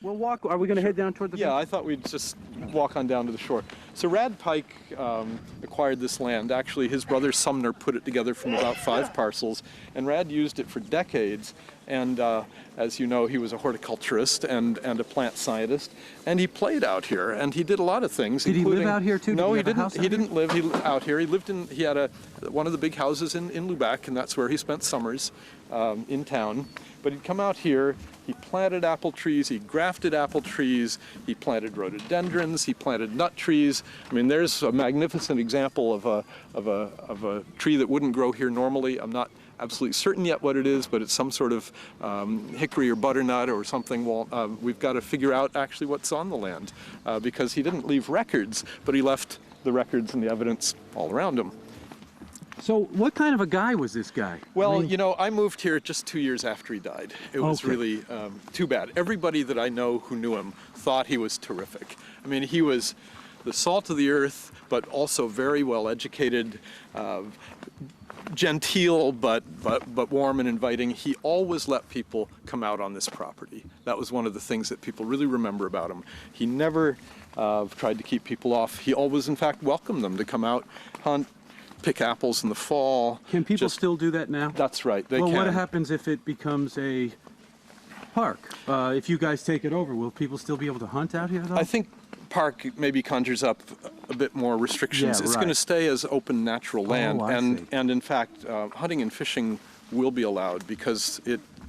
We'll walk. Are we going to head down toward the beach? Yeah, I thought we'd just walk on down to the shore. So Rad Pike acquired this land. Actually, his brother Sumner put it together from about 5 parcels, and Rad used it for decades. And as you know, he was a horticulturist and a plant scientist, and he played out here, and he did a lot of things. Did he live out here too? No, he didn't. He didn't live out here. He lived in. He had one of the big houses in Lubac, and that's where he spent summers in town. But he'd come out here. He planted apple trees. He grafted apple trees. He planted rhododendrons. He planted nut trees. I mean, there's a magnificent example of a tree that wouldn't grow here normally. I'm not absolutely certain yet what it is, but it's some sort of hickory or butternut or something. Well, we've got to figure out actually what's on the land because he didn't leave records, but he left the records and the evidence all around him. So what kind of a guy was this guy? Well, I mean, you know, I moved here just 2 years after he died. It was really too bad. Everybody that I know who knew him thought he was terrific. I mean, he was the salt of the earth, but also very well educated, genteel, but warm and inviting. He always let people come out on this property. That was one of the things that people really remember about him. He never tried to keep people off. He always, in fact, welcomed them to come out, hunt, pick apples in the fall. Can people still do that now? That's right, they can. Well, what happens if it becomes a park? If you guys take it over, will people still be able to hunt out here, though? I think park maybe conjures up a bit more restrictions. Yeah, it's going to stay as open natural land, and in fact, hunting and fishing will be allowed because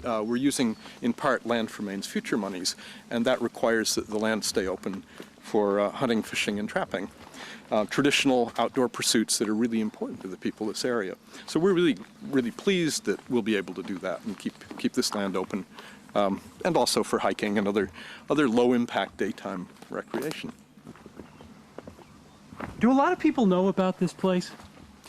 we're using in part land for Maine's future monies, and that requires that the land stay open for hunting, fishing, and trapping. Traditional outdoor pursuits that are really important to the people of this area. So we're really pleased that we'll be able to do that and keep this land open, and also for hiking and other low-impact daytime recreation. Do a lot of people know about this place?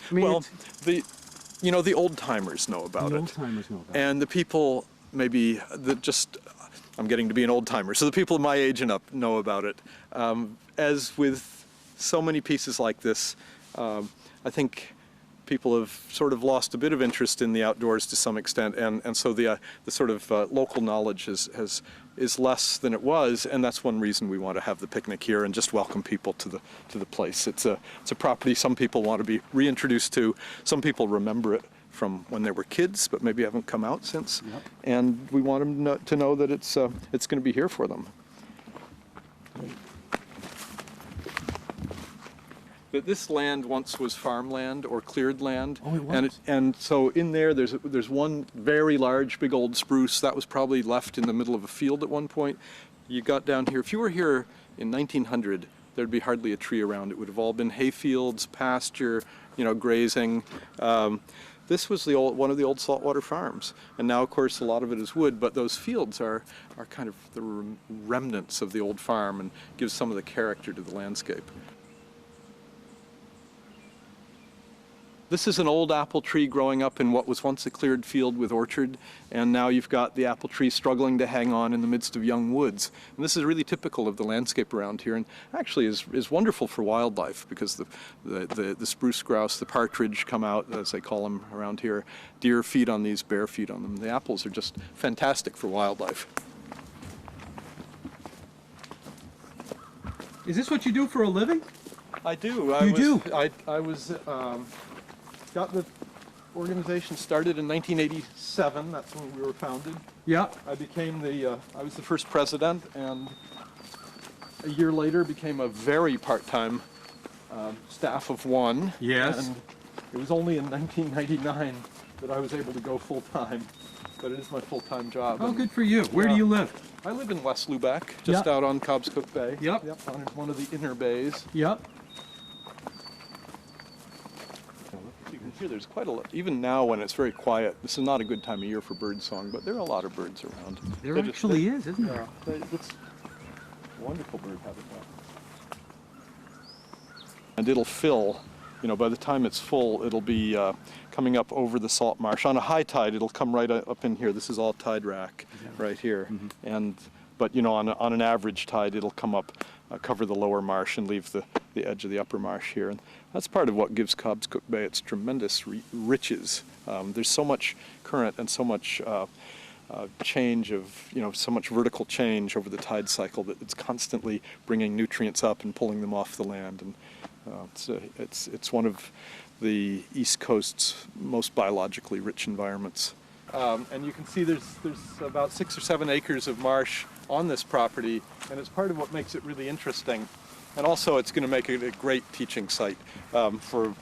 I mean, well, the old-timers know about it. The old-timers know about it. And the people maybe that just, I'm getting to be an old-timer, so the people my age and up know about it. As with so many pieces like this, I think people have sort of lost a bit of interest in the outdoors to some extent, and so the sort of local knowledge is less than it was, and that's one reason we want to have the picnic here and just welcome people to the place. It's a property some people want to be reintroduced to. Some people remember it from when they were kids, but maybe haven't come out since. Yep. And we want them to know that it's going to be here for them. That this land once was farmland or cleared land. Oh, it was. And so in there's one very large, big old spruce that was probably left in the middle of a field at one point. You got down here. If you were here in 1900, there'd be hardly a tree around. It would have all been hay fields, pasture, grazing. This was one of the old saltwater farms, and now, of course, a lot of it is wood. But those fields are kind of the remnants of the old farm and give some of the character to the landscape. This is an old apple tree growing up in what was once a cleared field with orchard, and now you've got the apple tree struggling to hang on in the midst of young woods. And this is really typical of the landscape around here, and actually is wonderful for wildlife because the spruce grouse, the partridge come out, as they call them around here. Deer feed on these, bear feed on them. The apples are just fantastic for wildlife. Is this what you do for a living? I do. I was got the organization started in 1987. That's when we were founded. Yeah. I was the first president, and a year later became a very part-time staff of one. Yes. And it was only in 1999 that I was able to go full-time, but it is my full-time job. Oh, good for you. Where do you live? I live in West Lubac, just out on Cobscook Bay. Yep. On one of the inner bays. Yep. You can hear there's quite a lot, even now when it's very quiet. This is not a good time of year for bird song, but there are a lot of birds around. There actually is, isn't there? It's wonderful bird habitat. And it'll fill, by the time it's full, it'll be coming up over the salt marsh. On a high tide, it'll come right up in here. This is all tide rack right here. Mm-hmm. But on an average tide, it'll come up, cover the lower marsh and leave the edge of the upper marsh here. And that's part of what gives Cobscook Bay its tremendous riches. There's so much current and so much change of, so much vertical change over the tide cycle that it's constantly bringing nutrients up and pulling them off the land. And it's one of the East Coast's most biologically rich environments. And you can see there's about 6 or 7 acres of marsh on this property, and it's part of what makes it really interesting. And also it's going to make it a great teaching site for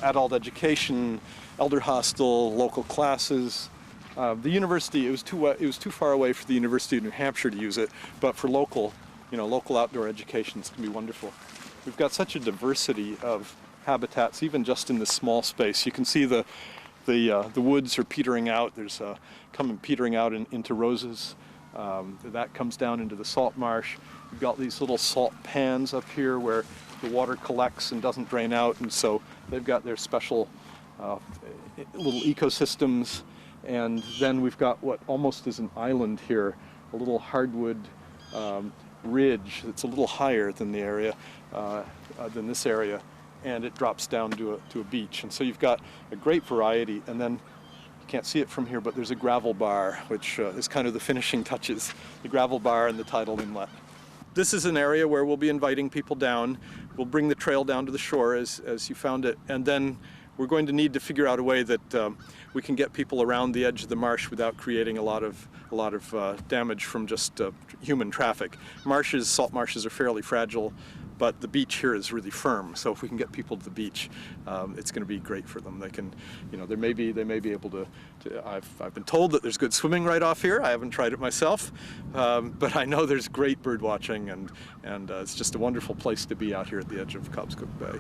adult education, elder hostel, local classes. The university, it was too far away for the University of New Hampshire to use it, but for local outdoor education, it's going to be wonderful. We've got such a diversity of habitats, even just in this small space. You can see the woods are petering out. There's petering out into roses. That comes down into the salt marsh. We've got these little salt pans up here where the water collects and doesn't drain out, and so they've got their special little ecosystems. And then we've got what almost is an island here, a little hardwood ridge that's a little higher than the area, than this area, and it drops down to a beach. And so you've got a great variety. And then you can't see it from here, but there's a gravel bar, which is kind of the finishing touches, the gravel bar and the tidal inlet. This is an area where we'll be inviting people down. We'll bring the trail down to the shore as you found it, and then we're going to need to figure out a way that we can get people around the edge of the marsh without creating a lot of damage from just human traffic. Salt marshes are fairly fragile, but the beach here is really firm. So if we can get people to the beach, it's going to be great for them. They can, they may be able to. I've been told that there's good swimming right off here. I haven't tried it myself, but I know there's great bird watching, and it's just a wonderful place to be out here at the edge of Cobscook Bay.